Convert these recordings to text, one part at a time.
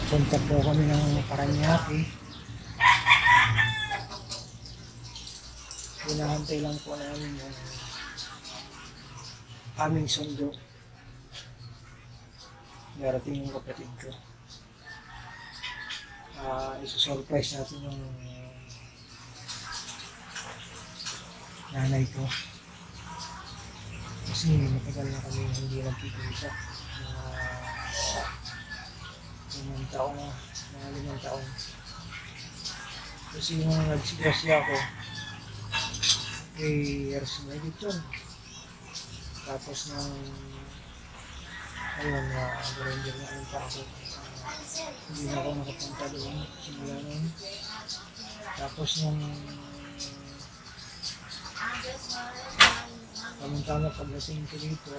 Punta po kami ng Paranaque. Hinahantay lang po namin yung aming sundo. Darating yung kapatid ko. Isusurprise natin yung nanay ko. Kasi matagal na kami hindi nagkikita. Mga 5 taon. Kasi yung nagsigrasya ako, 3 years na dito. Tapos nang ayun, na-ranger na ayun pa ako. Hindi na ako nakapunta doon simula noon. Tapos nung tamang-tama pagdating ko dito,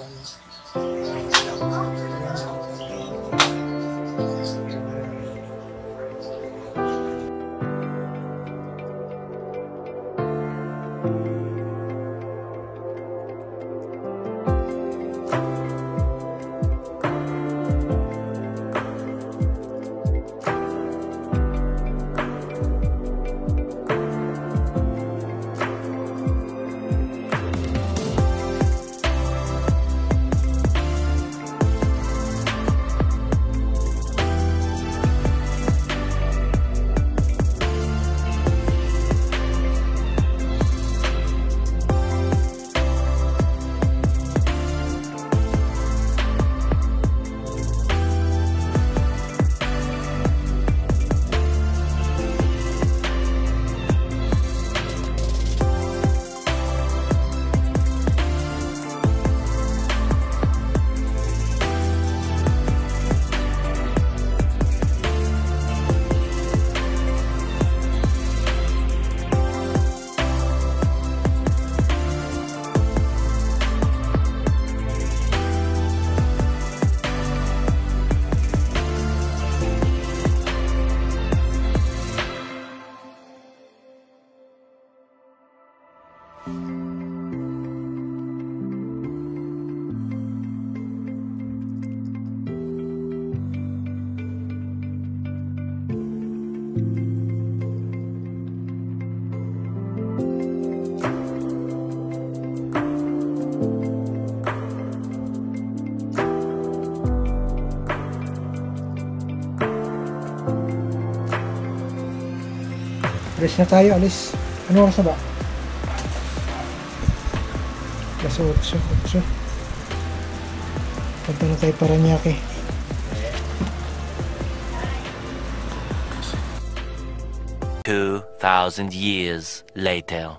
alis na tayo, alis. Ano oras na ba? Kasi 8. Punta na tayo Paranaque. $2,000 years later.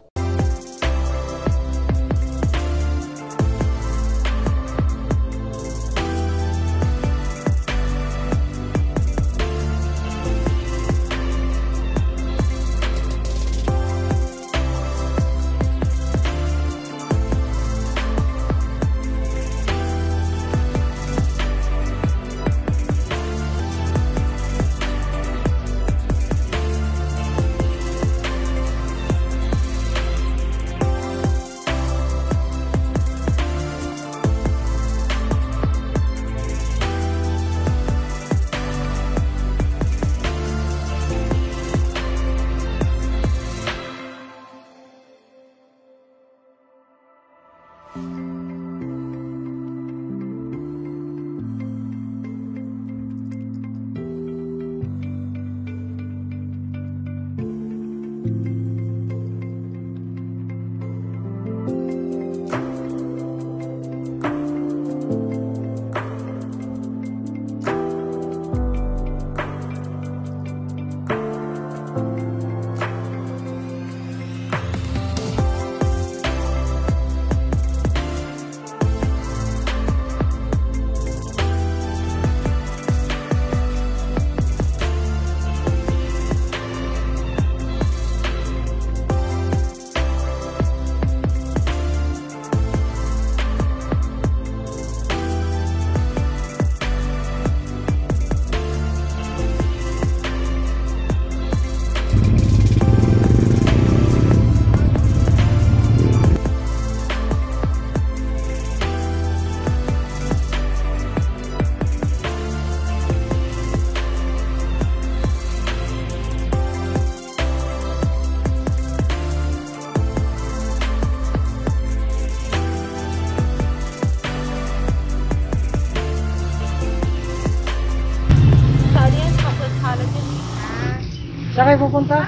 Saan kayo pupunta?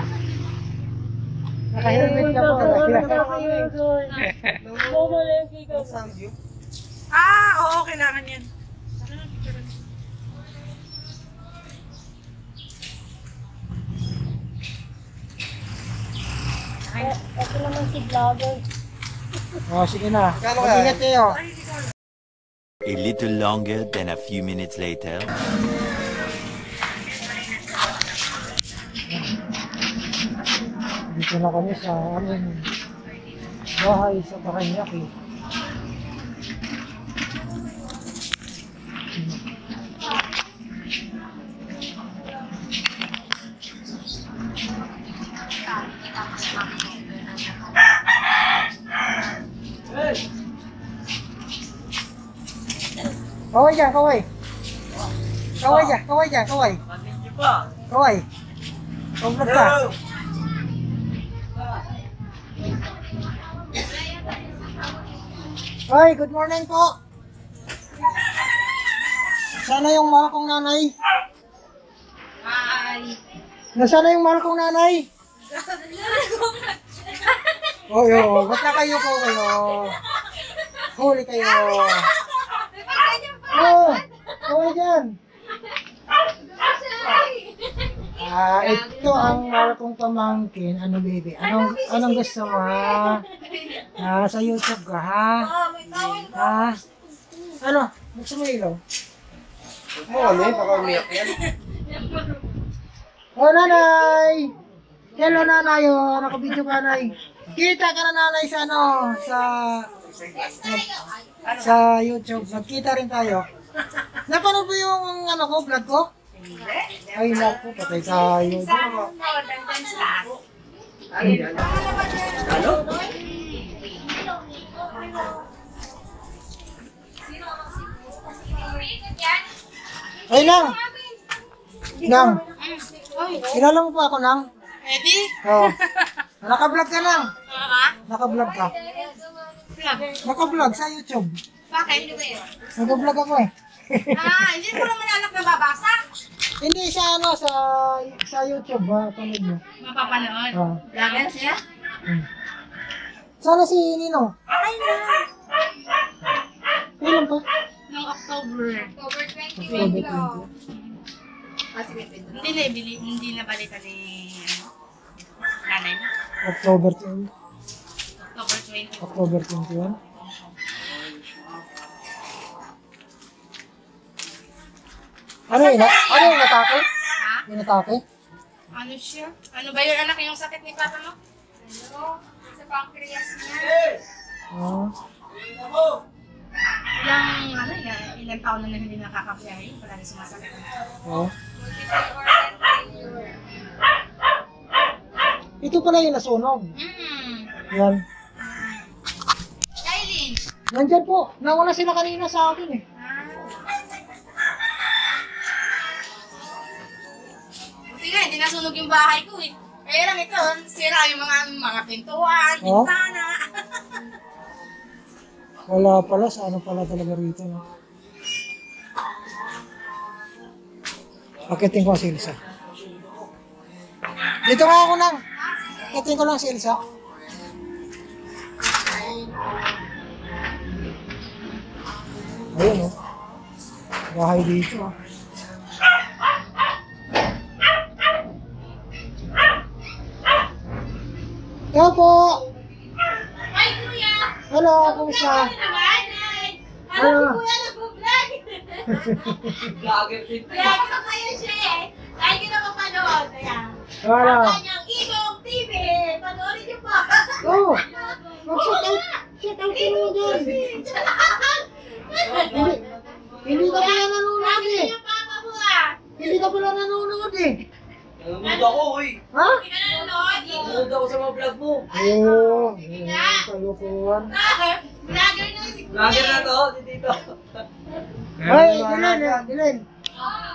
Naka-helmet ka po. Oo, kailangan yan. Ito naman si vlogger. Oh, sige na. Mag-ingat kayo. A little longer than a few minutes later. Dito na kami sa aming bahay sa Paranaque. Kaway dyan, kaway. Kaway dyan, kaway dyan, kaway. Kaway. Kawag ka. Hoy, good morning po. Sana yung mahal kong nanay. Hi! Nasaan yung mahal kong nanay? Oh, ba't na kayo po kayo? Huli kayo. Oh, kaway dyan. Ito ang mahal kong pamangkin. Ano baby? Anong gusto mo ha? Sa YouTube ka ha? Ha? Ano? Gusto mo ilaw? Baka umiyak yan. Oh, nanay! Hello, nanay. Oh, nakabidyo ka, nanay. Kita ka na, nanay, sa ano? Sa YouTube. Nagkita rin tayo. Napanood mo yung ano ko, vlog ko? Ay, naku, patay tayo. Ay, Nang! Nang! Kilala mo pa ako, Nang? Ready? Oo. Naka-vlog ka, Nang. Naka-vlog ka. Vlog. Naka-vlog sa YouTube. Bakit? Hindi ko yun. Nag-vlog ako eh. Hindi mo naman anak na babasa. Hindi sa ano, sa YouTube ha, panood mo. Mapapanood. Ah. Vlogger siya? Sana si Nino. Ay na! Kailan pa? Noong October. October 20. October 20. Hindi na balita ni nanay mo. October 20. October 20. October 21. Ano yun? Ano yung natake? Ha? Yung natake? Ano siya? Ano ba yung anak yung sakit ni Papa mo? Sa pancreas niya. Ah. Ilang taon na hindi nakakabiyahe. Wala na sumasakit. Oh. Multiple organ failure. Ito pala yung nasunog. Yan. Kailin! Nandyan po. Nauna sila kanina sa akin eh. Buti nga, hindi nasunog yung bahay ko eh. Kaya lang ito, sira yung mga pintuan, Oh? bintana. Wala pala. Sa ano pala talaga rito. No? Pakitin ko si Elsa. Dito nga ako nang. Pakitin ko lang si Elsa. Ayun oh. Bahay dito oh. Ikaw po! Ay, kuya! Hello, kumusta? Naman, ay! Ano? Kuya, nag-vlog! Vlogger din. Vlog ko kayo siya eh. Lagi ko na mapanood. Ayan. Ano? Ang kanyang Ibong TV. Panoorin niyo pa. Oh! Mag-shout out! Shout out ko naman dyan! Hindi ka pala nanonood eh! Yung papa mo ah. Hindi ka pala nanonood eh! Nanonood ako, uy. Ha? Hindi ka nanonood. Nanonood ako sa mga vlog mo. Oo, kalukuhan. Vlogger na si kuya. Vlogger na to, dito. Ay, Dylan!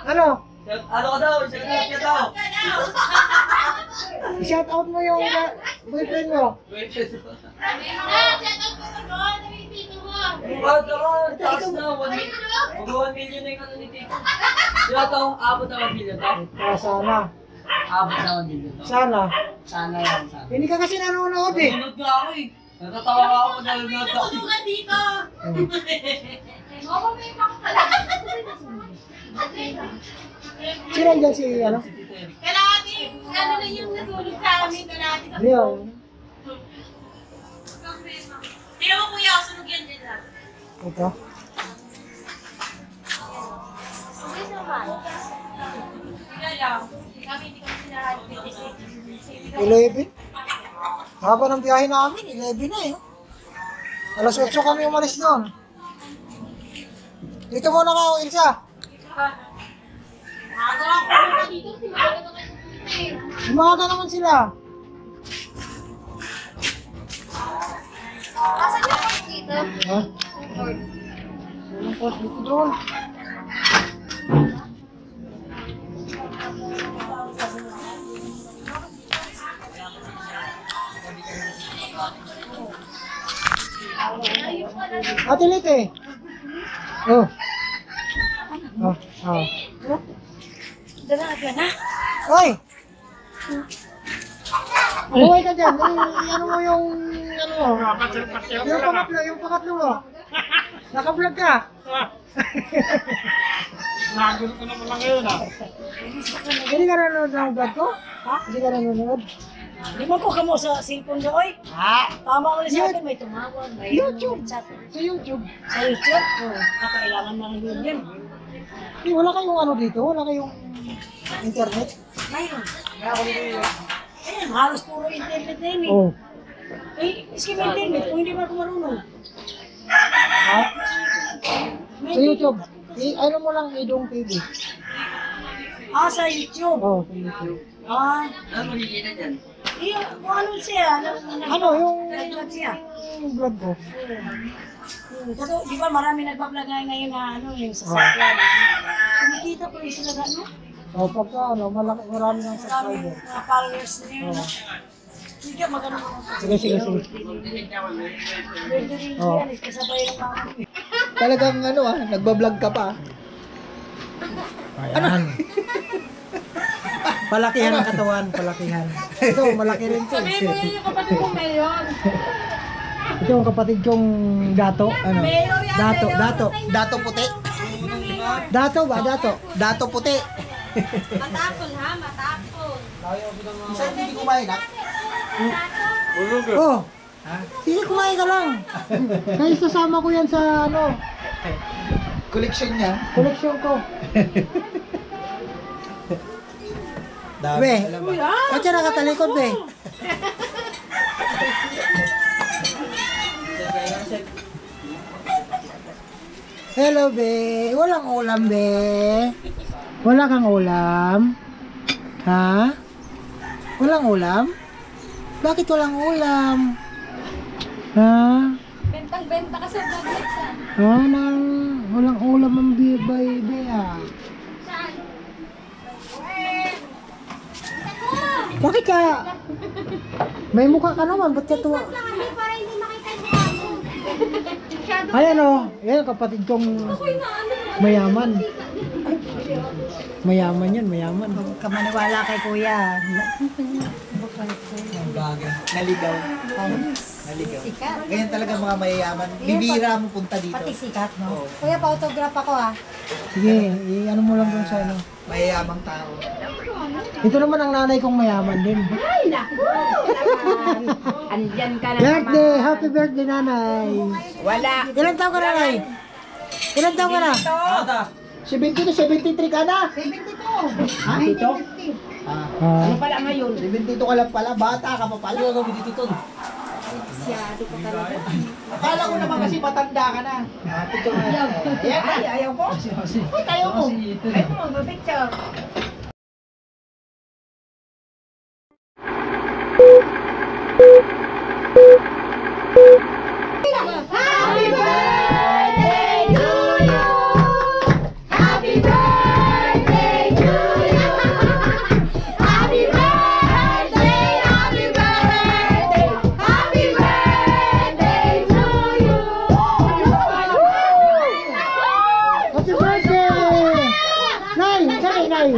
Ano? Ano ka daw? Shout out ka daw. I-shout out mo yung boyfriend mo. Wait, Shout out ko na doon. Nabibito mo. Mukha ako, taas na. 1 million na yung ano ni Tito. Sila to, abot na 1 million to. Ito sana. Abot naman din dito. Sana. Sana yan, sana. Hindi ka kasi nanonood eh. Nanonood nga ako eh. Natatawa nga ako dahil nanonood ako. Tulungan dito! Oo, may makakala. Sino dyan si ano? Kalahati, ano na yung nasulit sa amin, kalahati sa Leon. Tira mo kuya, sunog yan din lang. Ito. Tira lang. Hindi kami sinahan. 11? Haba ng biyahe namin, 11 na eh. Alas 8 kami umalis doon. Dito muna ka, Ilsa. Nakagawa ko muna dito, si Magaga kayo pupunta Umaga naman sila. Asan yung port dito? Ha? Port. Walang port dito doon. Ate Lite. Oh. Oh, oh. Dala ka na? Hoy! Buhay ka dyan. Ano mo yung... Ano mo? Yung pangatlo mo. Naka-vlog ka. Nagul ko naman lang ngayon ah. Hindi ka nanonood ng vlog ko? Ha? Hindi ka nanonood? Di mo ko kamo sa cellphone ko, oy. Tama mo na sa akin, may tumawag, may YouTube. chat. Sa YouTube. Sa YouTube, kakailangan na ng yun yan. Wala kayong ano dito? Wala kayong internet? Mayroon. Ayan, halos puro internet na yun eh. Oh. Eh, iski may internet kung hindi mo ako marunong. Ha? Sa YouTube. Ano mo lang Idong TV. Ah, sa YouTube. Oh, sa YouTube. Ah, Ano makikita dyan? kung ano siya, Ano yung nag-vlog siya. vlog ko? Kasi, di ba marami nagpa-vlog ngayon na ano, yung sa sakyan. Kumikita po yung sila na, ano? Oh, pagka ano, marami ng Marami subscriber. mga followers na yun. Oh. Hindi ka magano. Sige, sige, sige. Pwede rin Oh. yan, kasabay ng mga. Talagang ano nagbablog ka pa. Ayan. Palakihan ang katawan, palakihan. Ito, malaki rin ito. Sabihin mo yun yung kapatid ko ngayon. Ito yung kapatid kong Dato. Ano? Dato. Dato puti. Dato ba? Dato. Dato puti. Matapon ha, matapon. Isa hindi kumain ha? Oh. Sige, kumain ka lang. Kaya sasama ko yan sa ano, Collection niya. koleksyon ko. Dami. Be, ba't siya nakatalikod, be? Hello, be. Walang ulam, be. Wala kang ulam? Ha? Walang ulam? Bakit walang ulam? Ha? Bentang-benta ka sa vlog sa. Walang ulam ang baby, ah. Saan? Bakit ka? May mukha ka naman, ba't ka tuwa? Kasi para hindi makita yung mukha mo. Masyado. Ayan o, yan kapatid kong mayaman. Mayaman yan, mayaman. Huwag ka maniwala kay kuya. Ang bagay. Naligaw. Naligaw. Ganyan talaga mga mayayaman. Bibira mo punta dito. Pati sikat, no? Oo. Kuya, pa-autograph ako ah. Sige, ano mo lang dun sa ano. Mayayamang tao. Ito naman ang nanay kong mayaman din. Andyan ka Birthday! Happy birthday, nanay! Wala. Ilan taon ka, nanay? Ilan taon ka na? Ata. 72, 73 ka na? 72. Ha? Dito? Ah, Pala ngayon. 72 ka lang pala. Bata ka pa pala. Ano gawin dito to? Akala ko naman kasi matanda ka na. Picture mo yan. Ay, ayaw ko. Ay, tayo mo. Ayaw mo, mag-picture. Happy birthday to you. Happy birthday to you. Happy birthday, happy birthday, happy birthday to you. happy birthday! Nay! Saan kayo, nay?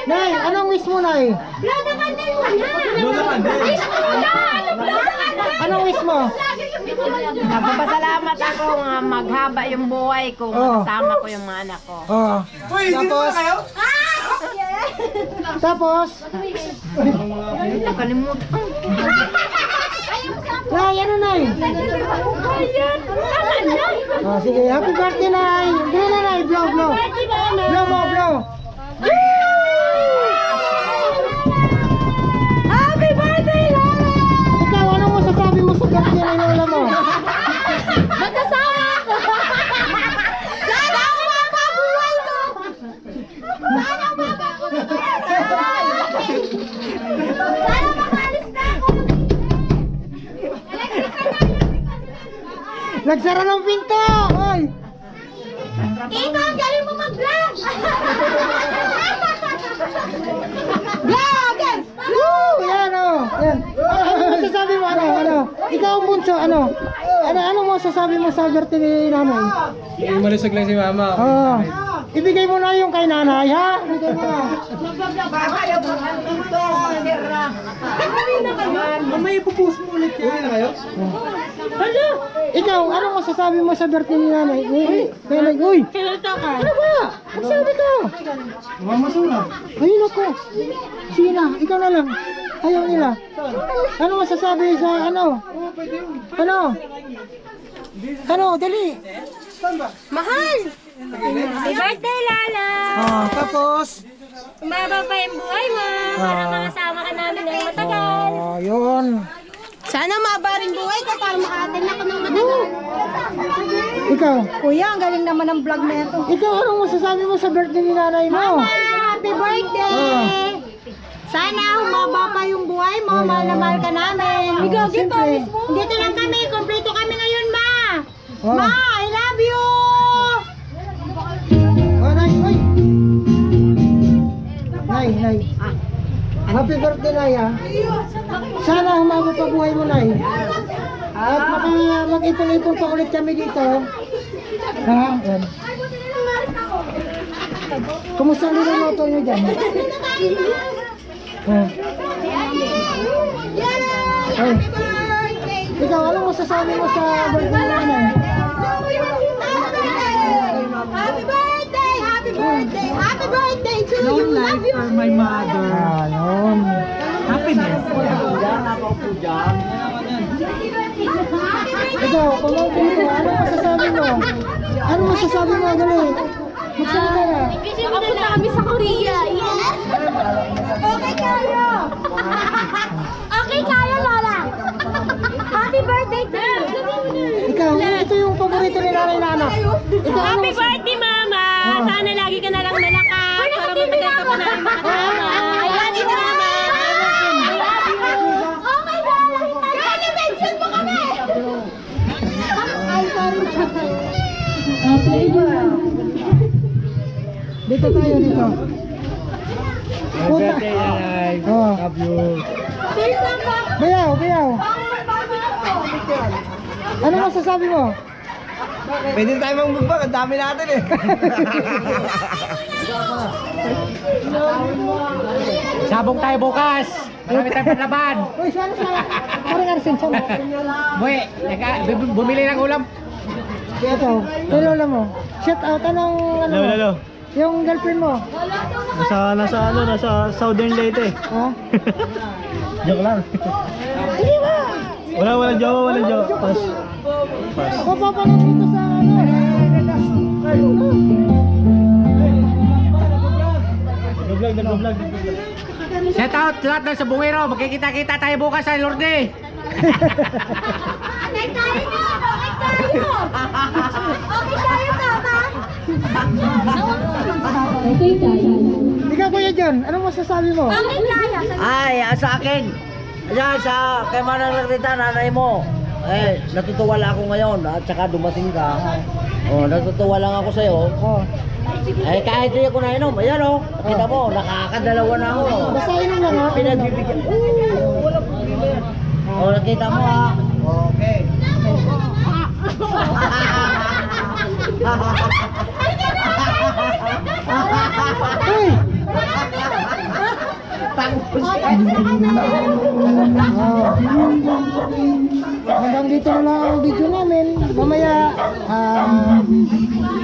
Nay, anong wish mo, Nay? Anong wish mo? Nagpapasalamat ako nga maghaba yung buhay ko, kasama ko yung mga anak ko. Oh. Tapos? Tapos? Nakalimutan. Nay, ano, Nay? Oh, sige, happy birthday, Nay. Gano'n na, Nay. Blow, blow. Blow mo, blow. Happy birthday, Lola! Ikaw, anong masasabi mo sa birthday ng lola mo? Magkasama ako! Sana mapabuhay ko! Sana makalis na ako! Nagsara ng pinto! Oy! Ito, ang galing mo mag-vlog! Vlog! Woo! Yan, oh. Yan. Ano masasabi mo, ano? Ikaw ang bunso, ano? Ano masasabi mo sa birthday ni nanay? Malusog lang si mama. Oh. Ibigay mo na yung kay nanay, ha? Ibigay mo na. Mamaya ipupost mo ulit yan. Uwi na kayo? Hala! Ikaw, ano masasabi mo sa birthday ni nanay? Nanay, uy! Ano ba? Magsabi ka! Mamasura. Ayun ako. Sige na, ikaw na lang. Ayaw nila. Ano masasabi sa ano? Ano? Ano? Dali. Mahal! Happy birthday, Lala! Oh, tapos? Umaba pa yung buhay mo para makasama ka namin ng matagal. Oh, yun. Sana umaba rin buhay ko para makatin ako ng matagal. Ikaw? Kuya, ang galing naman ng vlog na ito. Ikaw, anong masasabi mo sa birthday ni nanay mo? Happy birthday! Sana humaba pa yung buhay mo, mahal na mahal ka namin. Ikaw, siyempre. Dito lang kami, kompleto kami ngayon, Ma! Oh. Ma, I love you! Oh, Nay, uy! Nay. Happy birthday, Nay, ha? Sana humaba pa buhay mo, Nay. At mag-ipon-ipon pa ulit kami dito. Ha? Yan. Kumusta ang niluluto nyo dyan? Ha? Ay. Ikaw, anong masasabi mo sa birthday ni nanay? Happy birthday! Happy birthday! Happy birthday to you! Long life for my mother. Yun. Happiness. Ikaw, pamangkin ko, ano masasabi mo? Ano masasabi mo? Dali. Magsabi ka na. Nakapunta kami sa Korea. Yes! Okay kayo! Okay kayo, Lola! Happy birthday to you! Ikaw, ito yung paborito ni nanay na anak. Ikaw, ano Happy birthday, Mama! Sana lagi ka na lang nalakas para matagal ka pa namin makasama. I love you, Mama! Oh my God! Kaya mention mo kami! Dito tayo, dito. Puta. Oh. Love you. Bayaw. Ano masasabi mo? Pwede tayo magbubag, ang dami natin eh. Sabong tayo bukas. Marami tayong panlaban. Uy, saan sa? Parang Arsen, saan? Boy, bumili ng ulam. Ito, kay lola mo. Shout out, anong ano? Lolo. Yung girlfriend mo. Nasa Southern Leyte. Ha? Joke lang. Hindi ba? Walang jowa. Pas. Mapapanood dito sa ano? Nag-vlog. Shout out lahat ng sabungero. Magkikita-kita tayo bukas sa Lourdes. Okay tayo! Okay tayo, Mama! Ikaw, Kuya John, anong masasabi mo? Okay tayo! Ay, sa akin. Ayan, kay Manang Lagrita, nanay mo. Natutuwa lang ako ngayon at saka dumating ka. Natutuwa lang ako sa'yo. Oh. Kahit hindi ako nainom, ayan o. Kita mo, nakakadalawa na ako. Basta inom lang ha? Pinagbibigyan. Wala problema yan. Nakita mo ha. Okay. Uy! Oh. Hanggang dito na lang ang video namin. Mamaya,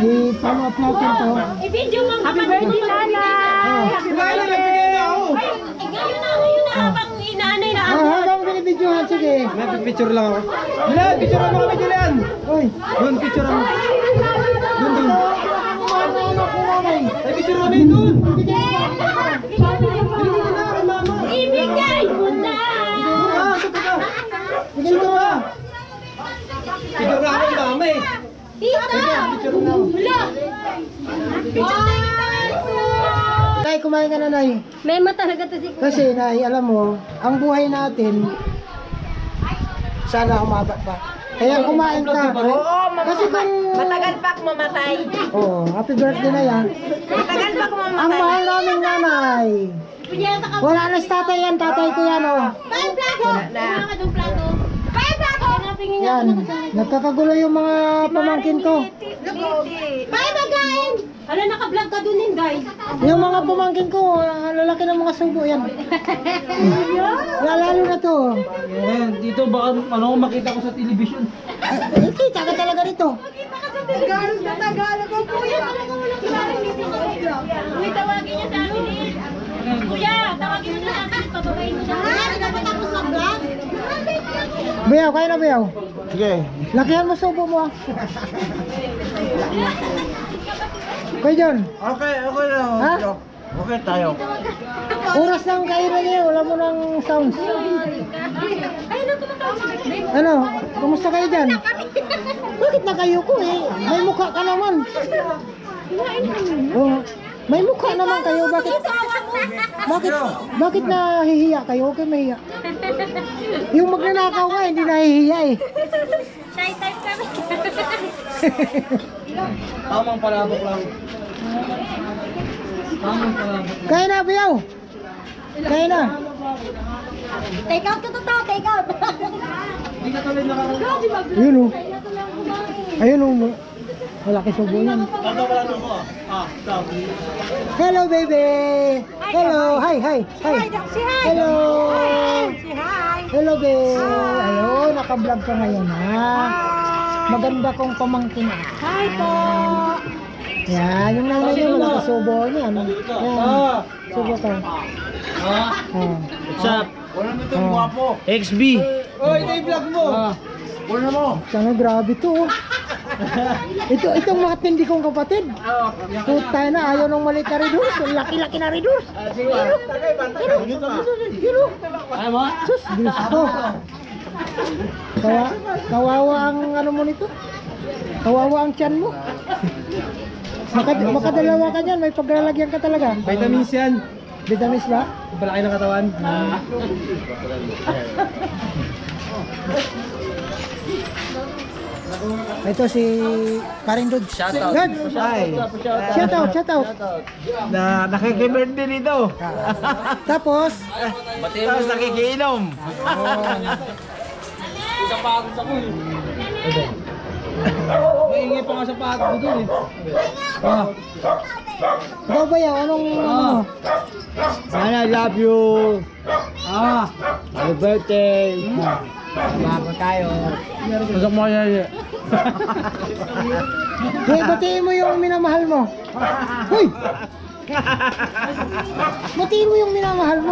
i-follow up natin to. I-video mo. Happy birthday, nanay! Happy birthday! Ngayon na, habang inaanay na ako. Habang binibidyohan, sige. May picture lang ako. Julian, picture mo kami, Julian. Uy, Doon, picture mo. Doon. ano ko nanay? Ay, picture mo kami, doon. Ibigay mo na! Sige ba? Picture na ako, dami. Tita! Wala! Nay, kumain ka na, Nay. Mema talaga to si Kasi, Nay, alam mo, ang buhay natin, sana umabot pa. Kaya kumain ka. Kasi kung... Matagal pa ako mamatay. Oh, happy birthday na yan. Matagal pa ako mamatay. Ang mahal namin nanay. Wala na si tatay yan, tatay ko yan, oh. Paano plato? Wala ka doon plato. Paano plato? Yan, nagkakagulo yung mga pamangkin ko. Paano magain? Ala, naka-vlog ka doon din, guys. Yung mga pamangkin ko, lalaki ng mga subo yan. Lalo na to. Dito baka makita ko sa television. Kita ka talaga dito. Tagalog na Tagalog ang kuya. Talaga walang klaro. Uy, tawagin niya sa amin eh. Kuya, tawagin mo na sa amin. Pababayin mo siya. Hindi ka matapos ng vlog? Bayaw, kaya na bayaw. Sige. Lakihan mo subo mo. Kuya John, Okay na. Ha? Okay tayo. oras ng kainan niya, wala mo ng sounds. Ano, kumusta kayo dyan? Bakit na kayo ko eh? May mukha ka naman. Oh, may mukha naman kayo, bakit nahihiya kayo? Okay, mahiya. Yung magnanakaw nga, hindi nahihiya eh. Shy type kami. Tamang palabok lang. Tamang palabok. Kaya na, Biyaw. Kaya na. Take out ka to, take out. Hindi ka tuloy nakakalaban. Ayun o. Ayun o. Malaki subo yan. Hello, baby. Hello. Hi. Hello. Hello, baby. Ayun, naka-vlog ka ngayon, ha? Maganda kong pamangkin. Hi po. Yan, yung nanay niya, malaki subo niya. Yan, subo ka. What's up? Wala mo itong guwapo. XB. Oy, ito yung vlog mo. Wala mo. Sana grabe to. Oh. Itong mga tindi kong kapatid. Puta na, ayaw nung maliit na reduce. Laki-laki na reduce. Ay mo? Sus, gusto. Kawawa ang ano mo nito. Kawawa ang tiyan mo. Makadalawa ka dyan, may paglalagyan ka talaga. Vitamins yan. Vitamins ba? Palaki ng katawan. Ito si Paring Dudes. Shoutout. Shoutout. Na nakiki-birthday dito. Tapos, Tapos nakikiinom. Maingay pa nga sa pato ko dun eh. ikaw ba yan? Anong ano? I love you. Happy birthday. Mama tayo. Pasok mo kaya. Kaya batiin mo yung minamahal mo. Hoy! Batiin mo yung minamahal mo.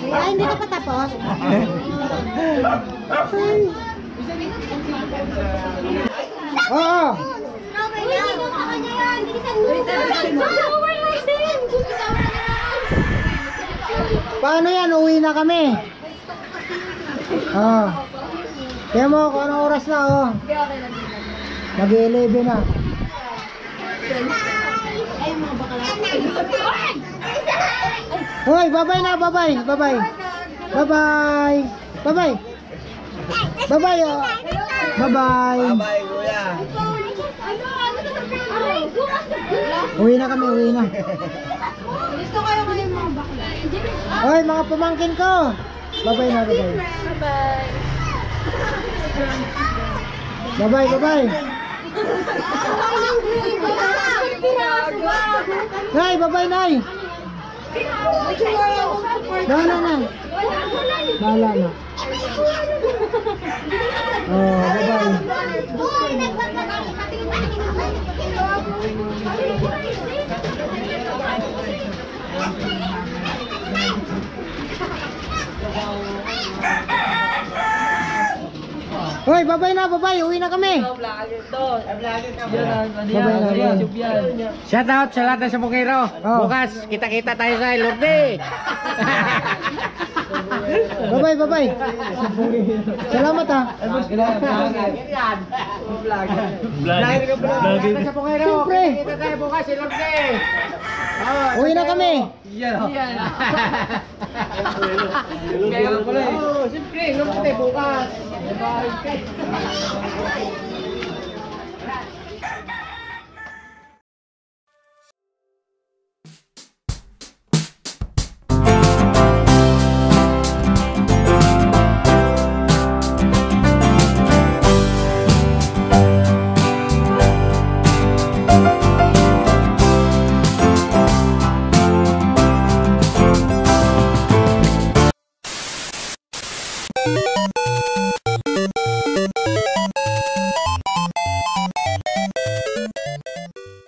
Ay, hindi ka pa tapos. Oo. Uy, hindi mo sa kanya yan. Bilisan mo. Overnight din. Paano yan? Uwi na kami. Kaya mo kung anong oras na, oh. Mag-11 na. Hoy, bye-bye na, bye-bye. Bye-bye. Bye-bye. Bye-bye. Bye-bye, oh. Bye-bye. Bye, kuya. Uwi na kami, uwi na. Gusto kayo ko yung mga bakla. Hoy, mga pamangkin ko. Bye-bye na, bye-bye. Bye-bye. Bye-bye, bye-bye. Ang ng green. Nay, bye-bye, Nay. Bahala na. Bahala na. Oh, bye-bye. Hoy, bye-bye na, bye-bye. Uwi na kami. Bye-bye na. Shout out sa lahat ng sa Bungiro. Oh. Bukas, kita-kita tayo sa Lourdes. Bye-bye, bye-bye. Salamat ha. Sa Bungiro, Siyempre. kita tayo bukas sa Lourdes. Uwi na kami. Oh, siyempre, Lourdes tayo bukas.